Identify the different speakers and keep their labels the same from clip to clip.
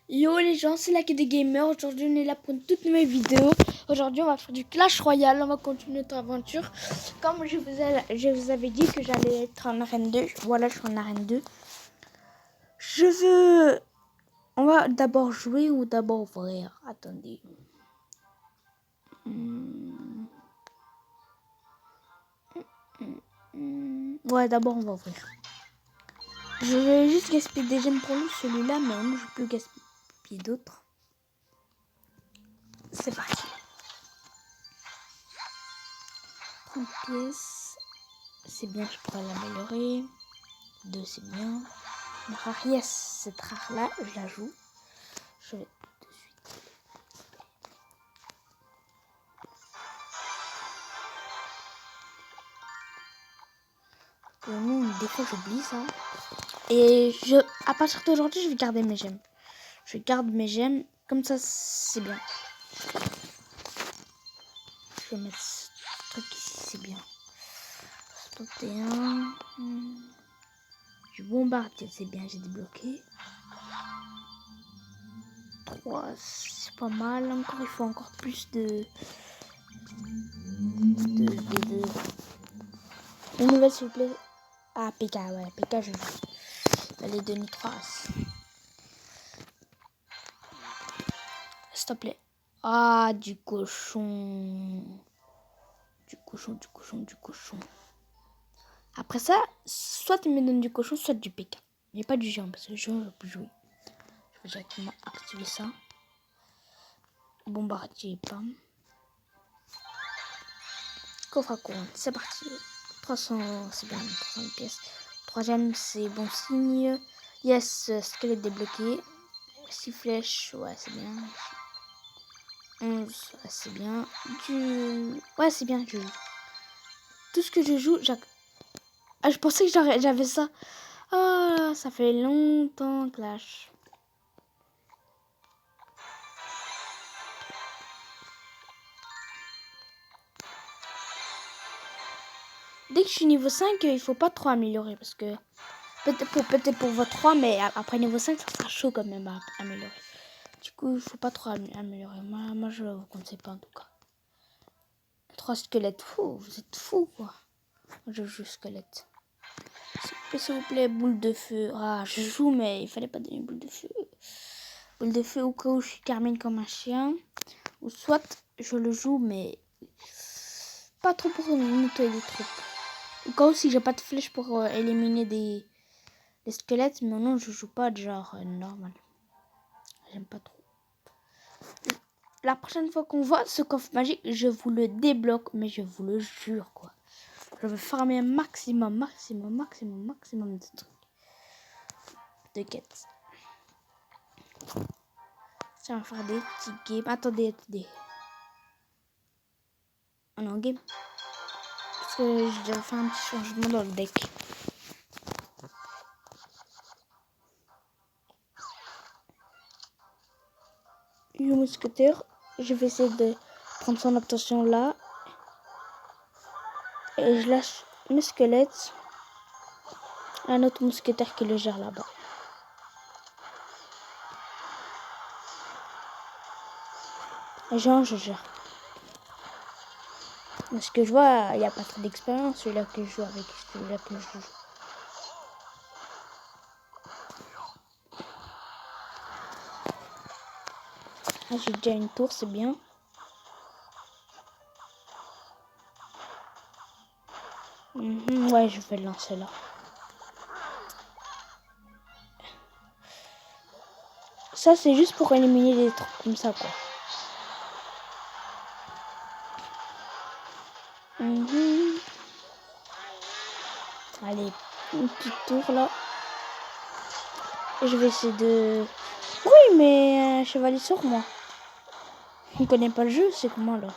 Speaker 1: Yo les gens, c'est Lac des Gamers. Aujourd'hui, on est là pour une toute nouvelle vidéo. Aujourd'hui, on va faire du Clash Royale. On va continuer notre aventure. Comme je vous avais dit que j'allais être en arène 2. Voilà, je suis en arène 2. On va d'abord jouer ou d'abord ouvrir? Attendez. Ouais, d'abord, on va ouvrir. Je vais juste gaspiller des gemmes pour lui, celui-là, mais moi, je peux gaspiller d'autres. C'est parti. 30 pièces. C'est bien, je pourrais l'améliorer. 2, c'est bien. Une rare, yes, cette rare là, je la joue. Je vais de suite. Non, des fois j'oublie ça. Et à partir d'aujourd'hui, je vais garder mes gemmes. Je garde mes gemmes, comme ça c'est bien. Je vais mettre ce truc ici, c'est bien. 71. Du bombardier, c'est bien, j'ai débloqué. 3, c'est pas mal. Encore, il faut encore plus de nouvelles, s'il vous plaît. Ah, PK, ouais, PK, je joue. Allez, donner 3 as. S'il te plaît. Ah, du cochon. Du cochon. Après ça, soit tu me donnes du cochon, soit du PK. Mais pas du géant, parce que le géant, je peux jouer. Je vais directement activer ça. Bombardier, pam. Coffre à couronne, c'est parti. 300, c'est bien, 300 pièces. Troisième, c'est bon signe. Yes, squelette débloqué. 6 flèches, ouais, c'est bien. 11, ouais, c'est bien. Ouais, c'est bien, je joue. Tout ce que je joue, ah, je pensais que j'avais ça. Ah, ça fait longtemps, Clash. Dès que je suis niveau 5, il faut pas trop améliorer. Parce que peut-être pour votre 3, mais après niveau 5, ça sera chaud quand même à améliorer. Du coup, il faut pas trop améliorer. Moi, je vous conseille pas en tout cas. 3 squelettes. Fou, vous êtes fous quoi. Moi, je joue squelette. S'il vous plaît, boule de feu. Ah, je joue, mais il fallait pas donner boule de feu. Boule de feu au cas où je termine comme un chien. Ou soit, je le joue, mais pas trop pour nettoyer les troupes. Au cas où si j'ai pas de flèche pour éliminer des squelettes, mais non, je joue pas de genre normal. J'aime pas trop. La prochaine fois qu'on voit ce coffre magique, je vous le débloque, mais je vous le jure quoi. Je veux farmer un maximum de trucs. De quêtes. Ça va faire des petits games. Attendez. On est en game. Parce que j'ai déjà fait un petit changement dans le deck. Le mousquetaire. Je vais essayer de prendre son obtention là. Et je lâche mes squelettes. Un autre mousquetaire qui le gère là-bas. Et genre, je gère. Parce que je vois, il n'y a pas trop d'expérience, celui-là que je joue avec celui-là que je joue. Ah, j'ai déjà une tour, c'est bien. Ouais, je vais le lancer là. Ça, c'est juste pour éliminer des trucs comme ça, quoi. Allez, une petite tour là. Et je vais essayer de... Oui, mais un chevalier sur moi. On connaît pas le jeu, c'est comment là?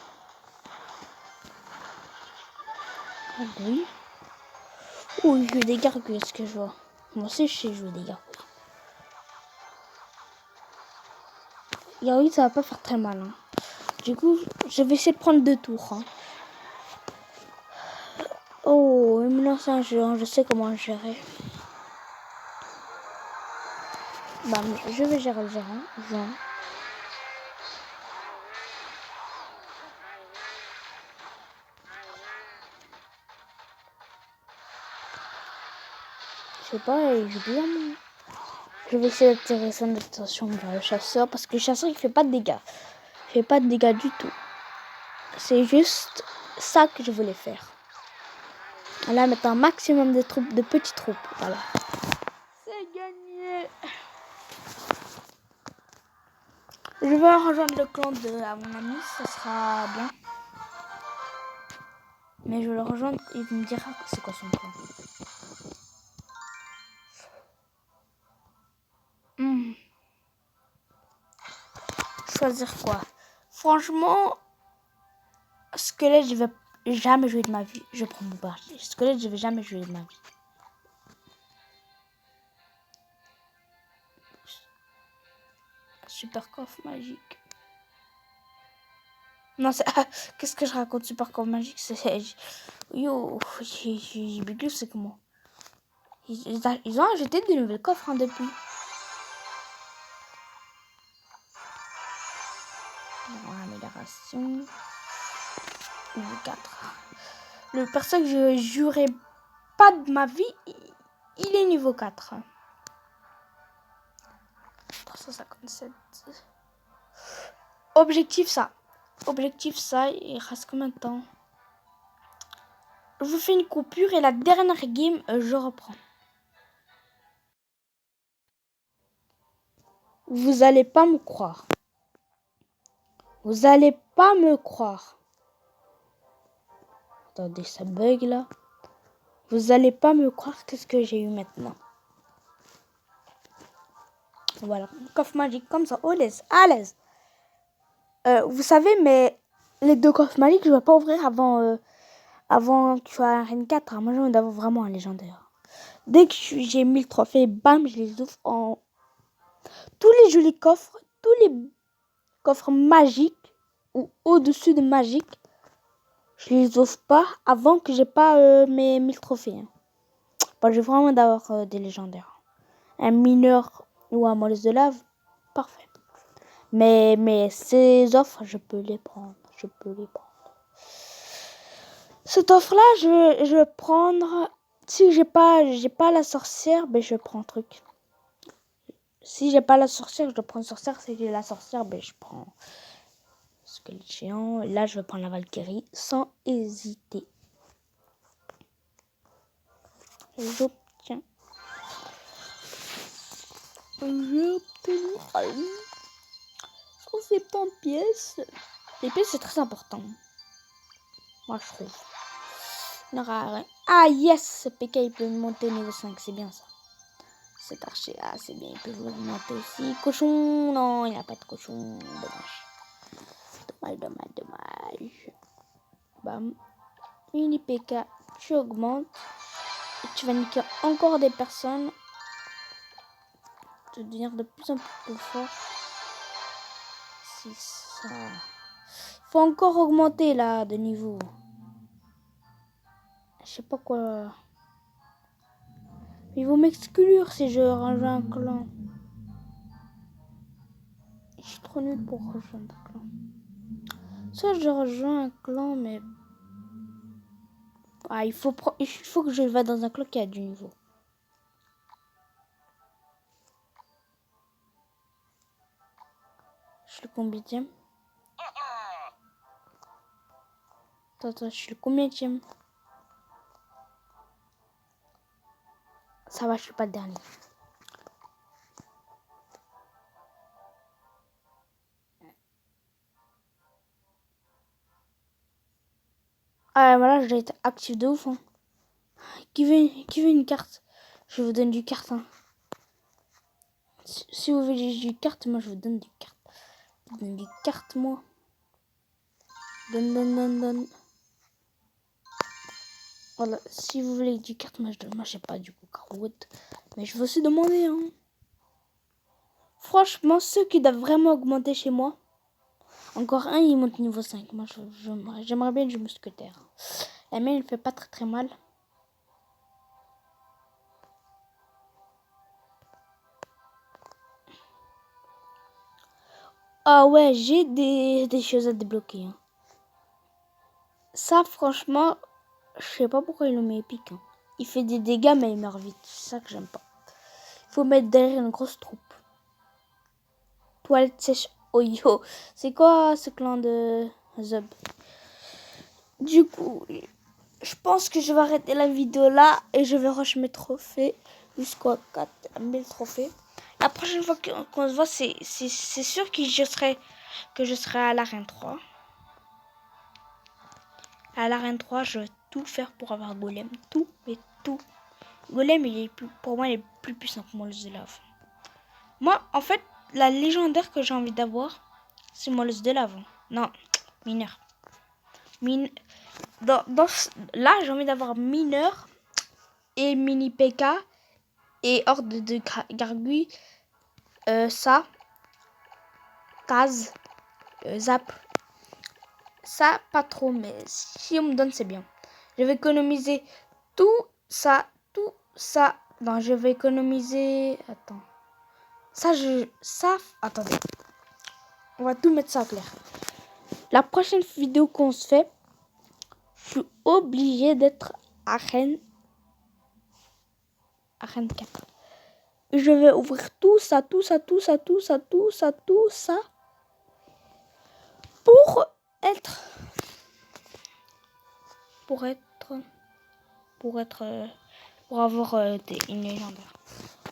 Speaker 1: Ah oui. Oh, il joue des gargouilles, est-ce que je vois? Moi aussi, je sais jouer des gargouilles. Gargouille, ça va pas faire très mal. Hein. Du coup, je vais essayer de prendre 2 tours. Hein. Oh, il me lance un jeu, hein. Je sais comment gérer. Bah, je vais gérer le gérant. Jean. Je sais pas, j'ai bien. Je vais essayer d'attirer son attention vers le chasseur parce que le chasseur il fait pas de dégâts. Il fait pas de dégâts du tout. C'est juste ça que je voulais faire. Là, mettre un maximum de troupes, de petites troupes. Voilà. C'est gagné. Je vais rejoindre le clan de à mon ami, ça sera bien. Mais je vais le rejoindre, il me dira c'est quoi son clan. Choisir quoi? Franchement, squelette, je vais jamais jouer de ma vie. Je prends mon parti. Squelette, je vais jamais jouer de ma vie. Super coffre magique. Non, c'est... qu'est-ce que je raconte? Super coffre magique, c'est... Yo, j'ai bugué, c'est comment? Ils ont ajouté de nouvelles coffres depuis. Amélioration. Niveau 4. Le perso que je jouerai pas de ma vie, il est niveau 4. 357. Objectif ça. Il reste combien de temps? Je vous fais une coupure et la dernière game, je reprends. Vous allez pas me croire. Vous allez pas me croire. Attendez, ça bug là. Vous allez pas me croire qu'est-ce que j'ai eu maintenant. Voilà, coffre magique comme ça, à l'aise, à l'aise. Vous savez, mais les deux coffres magiques, je vais pas ouvrir avant que tu sois un Reine 4. Moi, j'ai envie d'avoir vraiment un légendaire. Dès que j'ai 1000 trophées, bam, je les ouvre en... Tous les jolis coffres, tous les coffres magiques ou au-dessus de magique, je les ouvre pas avant que j'ai pas mes 1000 trophées. Hein. Bon, j'ai vraiment d'avoir des légendaires. Un mineur ou un molette de lave, parfait. Mais ces offres, je peux les prendre. Cette offre-là, je vais prendre... Si j'ai pas la sorcière, ben je prends un truc. Si j'ai pas la sorcière, je prends une sorcière. Si j'ai la sorcière, ben je prends squelette géant. Là, je vais prendre la Valkyrie sans hésiter. J'obtiens. J'ai obtenu 170 pièces. Les pièces, c'est très important. Moi, je trouve. Ah, yes! Ce PK, il peut monter au niveau 5. C'est bien ça. Cet archer, ah, c'est bien. Il peut monter aussi. Cochon, non, il n'y a pas de cochon. Dommage. Bam. Une IPK, tu augmentes. Et tu vas niquer encore des personnes. Tu vas devenir de plus en plus fort. C'est ça. Faut encore augmenter là de niveau. Je sais pas quoi. Ils vont m'exclure si je rejoins un clan. Je suis trop nulle pour rejoindre un clan. Soit je rejoins un clan, mais... Ah, il faut que je vá dans un clan qui a du niveau. Je suis le combienième. Attends, je suis le combienième. Ça va, je suis pas le dernier. Ah, voilà, j'ai été actif de ouf. Hein. Qui veut une carte? Je vous donne du carte. Hein. Si vous voulez du carte, moi je vous donne du carte. Je vous donne du carte, moi. Donne. Voilà, si vous voulez du carte, moi je donne. Moi je sais pas du coup carotte. Mais je veux aussi demander. Hein. Franchement, ceux qui doivent vraiment augmenter chez moi. Encore un, il monte niveau 5. Moi j'aimerais bien du mousquetaire. La mienne, elle fait pas très mal. Ah ouais, j'ai des choses à débloquer. Hein. Ça, franchement, je sais pas pourquoi il le met épique. Hein. Il fait des dégâts, mais il meurt vite. C'est ça que j'aime pas. Il faut mettre derrière une grosse troupe. Toilette sèche. Oh yo. C'est quoi ce clan de Zub? Du coup, je pense que je vais arrêter la vidéo là et je vais rush mes trophées jusqu'à 4000 trophées. La prochaine fois qu'on se voit, c'est sûr que je serai à l'arène 3. À l'arène 3, je vais tout faire pour avoir Golem. Tout, mais tout. Golem, pour moi, il est plus puissant que Molus de lave. Moi, en fait, la légendaire que j'ai envie d'avoir, c'est Molus de lave. Non, mineur. Là, j'ai envie d'avoir mineur et mini PK et horde de gargouilles. Ça, Kaz, Zap. Ça, pas trop, mais si on me donne, c'est bien. Je vais économiser tout ça. Non, je vais économiser... Attends. Attendez. On va tout mettre ça en clair. La prochaine vidéo qu'on se fait, je suis obligé d'être arène 4. Je vais ouvrir tout ça. Pour avoir une légendaire.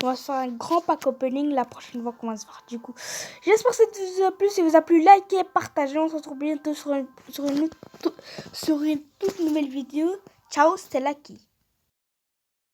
Speaker 1: On va se faire un grand pack opening la prochaine fois qu'on va se voir. Du coup, j'espère que cette vidéo vous a plu. Si vous a plu, likez, partagez. On se retrouve bientôt sur une toute nouvelle vidéo. Ciao, c'était Lucky.